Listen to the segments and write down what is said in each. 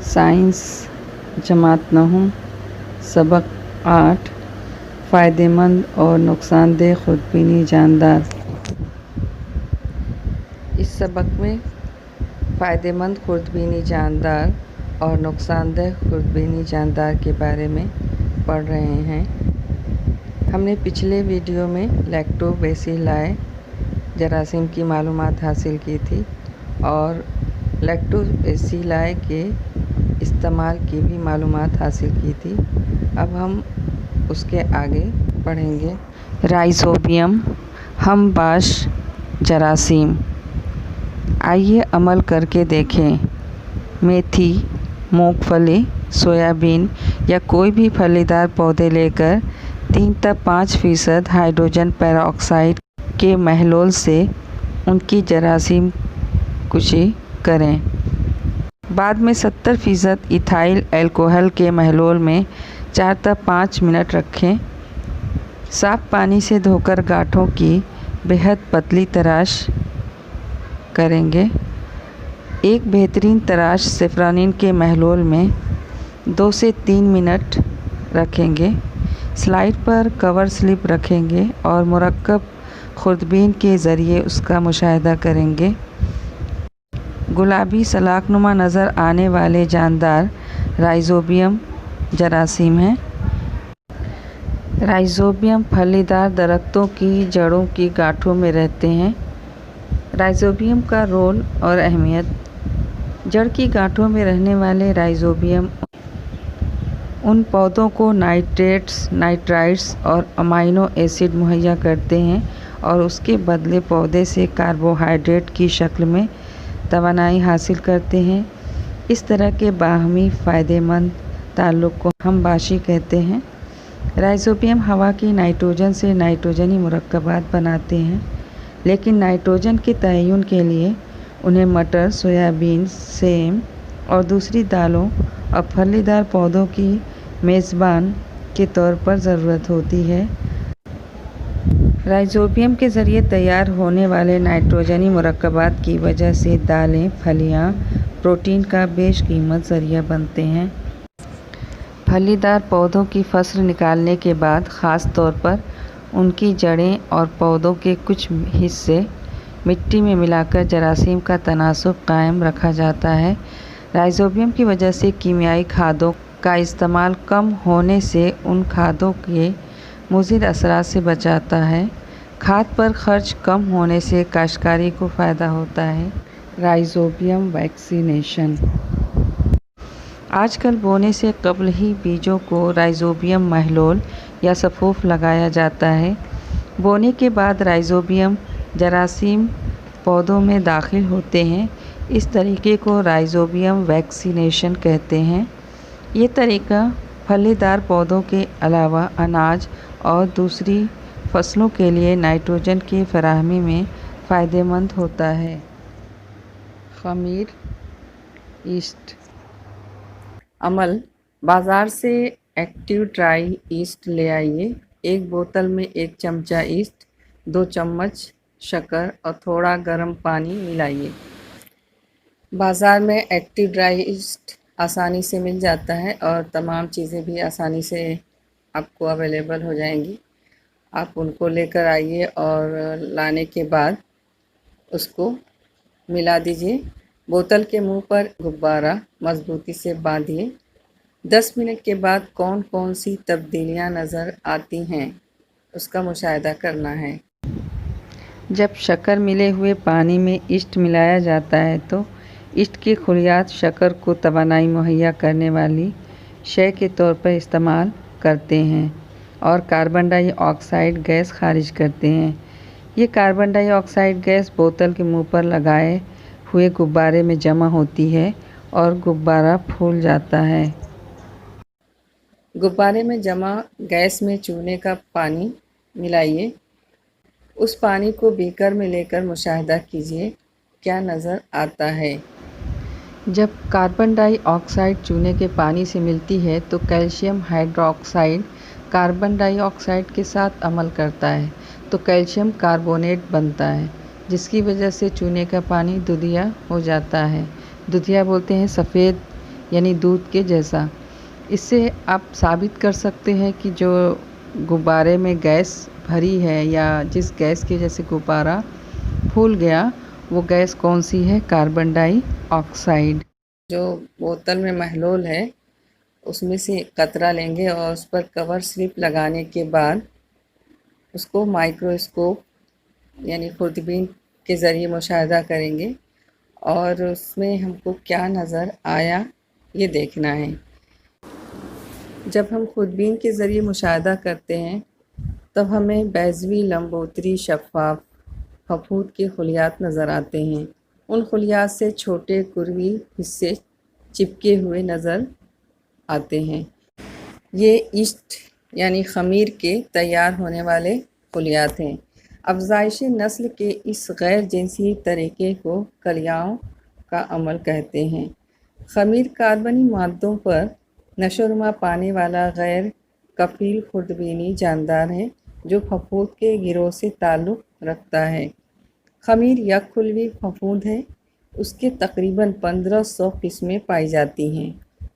Science जमात 9 सबक 8 फ़ायदेमंद और नुकसानदेह खुर्दबीनी जानदार। इस सबक में फ़ायदेमंद खुर्दबीनी जानदार और नुकसानदेह खुर्दबीनी जानदार के बारे में पढ़ रहे हैं। हमने पिछले वीडियो में लैक्टोबैसिलाई जरासीम की मालूमात हासिल की थी और लैक्टोबैसिलाई के इस्तेमाल की भी मालूमात हासिल की थी। अब हम उसके आगे पढ़ेंगे। राइज़ोबियम हमबाश जरासीम। आइए अमल करके देखें। मेथी, मूंगफली, सोयाबीन या कोई भी फलीदार पौधे लेकर 3 तक 5% हाइड्रोजन पेरोक्साइड के महलोल से उनकी जरासीम कुशी करें। बाद में 70% इथाइल अल्कोहल के महलोल में 4 तक 5 मिनट रखें। साफ पानी से धोकर गांठों की बेहद पतली तराश करेंगे। एक बेहतरीन तराश सेफ्रानिन के महलोल में 2 से 3 मिनट रखेंगे। स्लाइड पर कवर स्लिप रखेंगे और मुरक्कब खुर्दबीन के ज़रिए उसका मुशाहिदा करेंगे। गुलाबी सलाखनुमा नज़र आने वाले जानदार राइज़ोबियम जरासीम हैं। राइज़ोबियम फलीदार दरख्तों की जड़ों की गांठों में रहते हैं। राइज़ोबियम का रोल और अहमियत। जड़ की गांठों में रहने वाले राइज़ोबियम उन पौधों को नाइट्रेट्स, नाइट्राइट्स और अमाइनो एसिड मुहैया करते हैं और उसके बदले पौधे से कार्बोहाइड्रेट की शक्ल में तवानाई हासिल करते हैं। इस तरह के बाहमी फ़ायदेमंद ताल्लुक़ को हमबाशी कहते हैं। राइज़ोबियम हवा की नाइट्रोजन से नाइट्रोजनी मुरक्कबात बनाते हैं, लेकिन नाइट्रोजन के तयन के लिए उन्हें मटर, सोयाबीन, सेम और दूसरी दालों और फलीदार पौधों की मेज़बान के तौर पर ज़रूरत होती है। राइज़ोबियम के ज़रिए तैयार होने वाले नाइट्रोजनी मुरक्कबात की वजह से दालें, फलियाँ प्रोटीन का बेशकीमत ज़रिया बनते हैं। फलीदार पौधों की फसल निकालने के बाद ख़ास तौर पर उनकी जड़ें और पौधों के कुछ हिस्से मिट्टी में मिलाकर जरासीम का तनासुब कायम रखा जाता है। राइज़ोबियम की वजह से कीमियाई खादों का इस्तेमाल कम होने से उन खादों के मुज़िर असरात से बचाता है। खाद पर खर्च कम होने से काश्तकारी को फ़ायदा होता है। Rhizobium vaccination. आजकल बोने से कबल ही बीजों को राइज़ोबियम महलोल या सफ़ूफ़ लगाया जाता है। बोने के बाद राइज़ोबियम जरासीम पौधों में दाखिल होते हैं। इस तरीके को राइज़ोबियम वैक्सीनेशन कहते हैं। ये तरीका फलीदार पौधों के अलावा अनाज और दूसरी फसलों के लिए नाइट्रोजन की फराहमी में फ़ायदेमंद होता है। ख़मीर ईस्ट। अमल: बाज़ार से एक्टिव ड्राई ईस्ट ले आइए। एक बोतल में 1 चमचा ईस्ट, 2 चम्मच शक्कर और थोड़ा गर्म पानी मिलाइए। बाज़ार में एक्टिव ड्राई ईस्ट आसानी से मिल जाता है और तमाम चीज़ें भी आसानी से आपको अवेलेबल हो जाएंगी। आप उनको लेकर आइए और लाने के बाद उसको मिला दीजिए। बोतल के मुंह पर गुब्बारा मज़बूती से बांधिए। 10 मिनट के बाद कौन कौन सी तब्दीलियां नज़र आती हैं उसका मुशाहिदा करना है। जब शक्कर मिले हुए पानी में ईस्ट मिलाया जाता है तो ईस्ट की खुलियात शक्कर को तवानाई मुहैया करने वाली शय के तौर पर इस्तेमाल करते हैं और कार्बन डाइऑक्साइड गैस खारिज करते हैं। ये कार्बन डाइऑक्साइड गैस बोतल के मुंह पर लगाए हुए गुब्बारे में जमा होती है और गुब्बारा फूल जाता है। गुब्बारे में जमा गैस में चूने का पानी मिलाइए। उस पानी को बीकर में लेकर मुशाहिदा कीजिए क्या नज़र आता है। जब कार्बन डाइऑक्साइड चूने के पानी से मिलती है तो कैल्शियम हाइड्रोक्साइड कार्बन डाइऑक्साइड के साथ अमल करता है तो कैल्शियम कार्बोनेट बनता है, जिसकी वजह से चूने का पानी दूधिया हो जाता है। दूधिया बोलते हैं सफ़ेद, यानी दूध के जैसा। इससे आप साबित कर सकते हैं कि जो गुब्बारे में गैस भरी है या जिस गैस की वजह से गुब्बारा फूल गया, वो गैस कौन सी है? कार्बन डाई ऑक्साइड। जो बोतल में महलूल है उसमें से कतरा लेंगे और उस पर कवर स्लिप लगाने के बाद उसको माइक्रोस्कोप यानी खुर्दबीन के ज़रिए मुशाहिदा करेंगे और उसमें हमको क्या नज़र आया ये देखना है। जब हम खुर्दबीन के ज़रिए मुशाहिदा करते हैं तब हमें बैज़वी लंबोतरी शफ़ाफ़ फफूद के खुलियात नज़र आते हैं। उन खुलियात से छोटे कुरवी हिस्से चिपके हुए नज़र आते हैं। ये ईस्ट यानी ख़मीर के तैयार होने वाले खुलियात हैं। अफ़ज़ाइश नस्ल के इस गैर जिनसी तरीक़े को कलियाओं का अमल कहते हैं। ख़मीर कार्बनी मादों पर नशोनुमा पाने वाला गैर कफ़ील खुर्दबीनी जानदार है जो फफूद के गिरोह से ताल्लुक़ रखता है। ख़मीर यकखुलवी फफूद है। उसके तकरीबन 1500 किस्में पाई जाती हैं।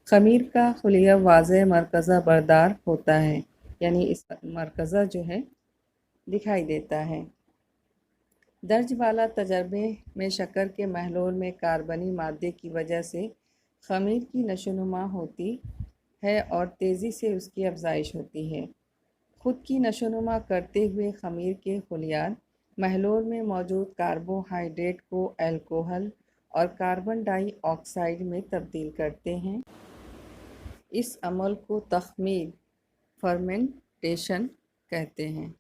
ख़मीर का खुलिया वाज़ेह मरकज़ा बरदार होता है, यानी इस मरकज़ा जो है दिखाई देता है। दर्ज वाला तजर्बे में शक्कर के महलूल में कार्बनी मादे की वजह से ख़मीर की नशोनुमा होती है और तेज़ी से उसकी अफ़ज़ाइश होती है। ख़ुद की नशोनुमा करते हुए ख़मीर के खुलियात महलूल में मौजूद कार्बोहाइड्रेट को अल्कोहल और कार्बन डाई ऑक्साइड में तब्दील करते हैं। इस अमल को तख़मीर फर्मेंटेशन कहते हैं।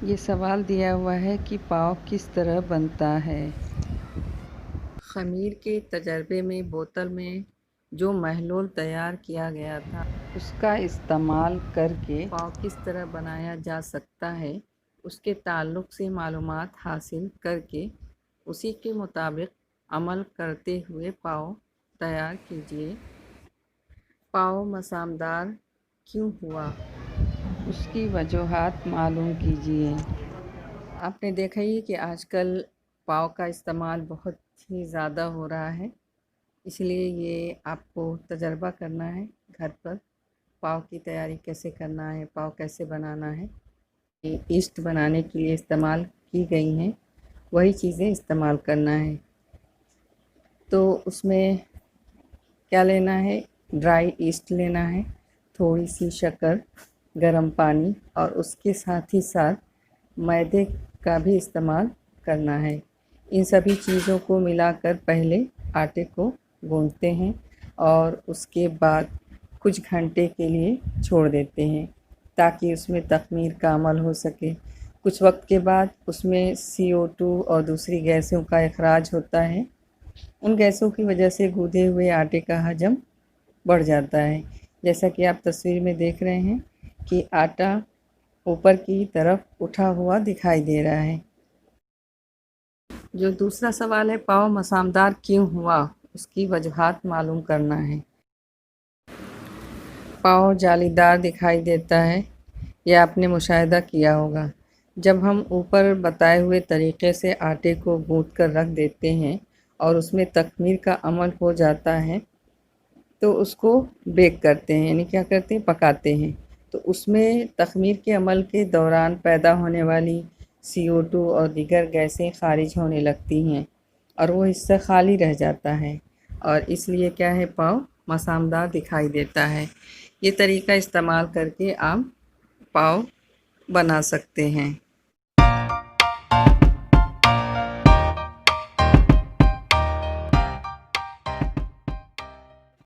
ये सवाल दिया हुआ है कि पाव किस तरह बनता है। ख़मीर के तजर्बे में बोतल में जो महलूल तैयार किया गया था उसका इस्तेमाल करके पाव किस तरह बनाया जा सकता है, उसके ताल्लुक़ से मालूमात हासिल करके उसी के मुताबिक अमल करते हुए पाव तैयार कीजिए। पाव मसामदार क्यों हुआ, उसकी वजूहात मालूम कीजिए। आपने देखा ही कि आजकल पाव का इस्तेमाल बहुत ही ज़्यादा हो रहा है, इसलिए ये आपको तजर्बा करना है घर पर। पाव की तैयारी कैसे करना है, पाव कैसे बनाना है, ये ईस्ट बनाने के लिए इस्तेमाल की गई हैं वही चीज़ें इस्तेमाल करना है। तो उसमें क्या लेना है? ड्राई ईस्ट लेना है, थोड़ी सी शक्कर, गर्म पानी और उसके साथ ही साथ मैदे का भी इस्तेमाल करना है। इन सभी चीज़ों को मिलाकर पहले आटे को गूंथते हैं और उसके बाद कुछ घंटे के लिए छोड़ देते हैं ताकि उसमें तख़मीर का अमल हो सके। कुछ वक्त के बाद उसमें CO2 और दूसरी गैसों का इखराज होता है। उन गैसों की वजह से गूँधे हुए आटे का हजम बढ़ जाता है। जैसा कि आप तस्वीर में देख रहे हैं कि आटा ऊपर की तरफ उठा हुआ दिखाई दे रहा है। जो दूसरा सवाल है पाव मसामदार क्यों हुआ, उसकी वजूहात मालूम करना है। पाव जालीदार दिखाई देता है, यह आपने मुशाहिदा किया होगा। जब हम ऊपर बताए हुए तरीक़े से आटे को गूँथ कर रख देते हैं और उसमें तख़मीर का अमल हो जाता है तो उसको बेक करते हैं, यानी क्या करते हैं? पकाते हैं। तो उसमें तख़मीर के अमल के दौरान पैदा होने वाली CO2 और दीगर गैसें ख़ारिज होने लगती हैं और वो हिस्सा खाली रह जाता है और इसलिए क्या है, पाव मसामदार दिखाई देता है। ये तरीका इस्तेमाल करके आप पाव बना सकते हैं।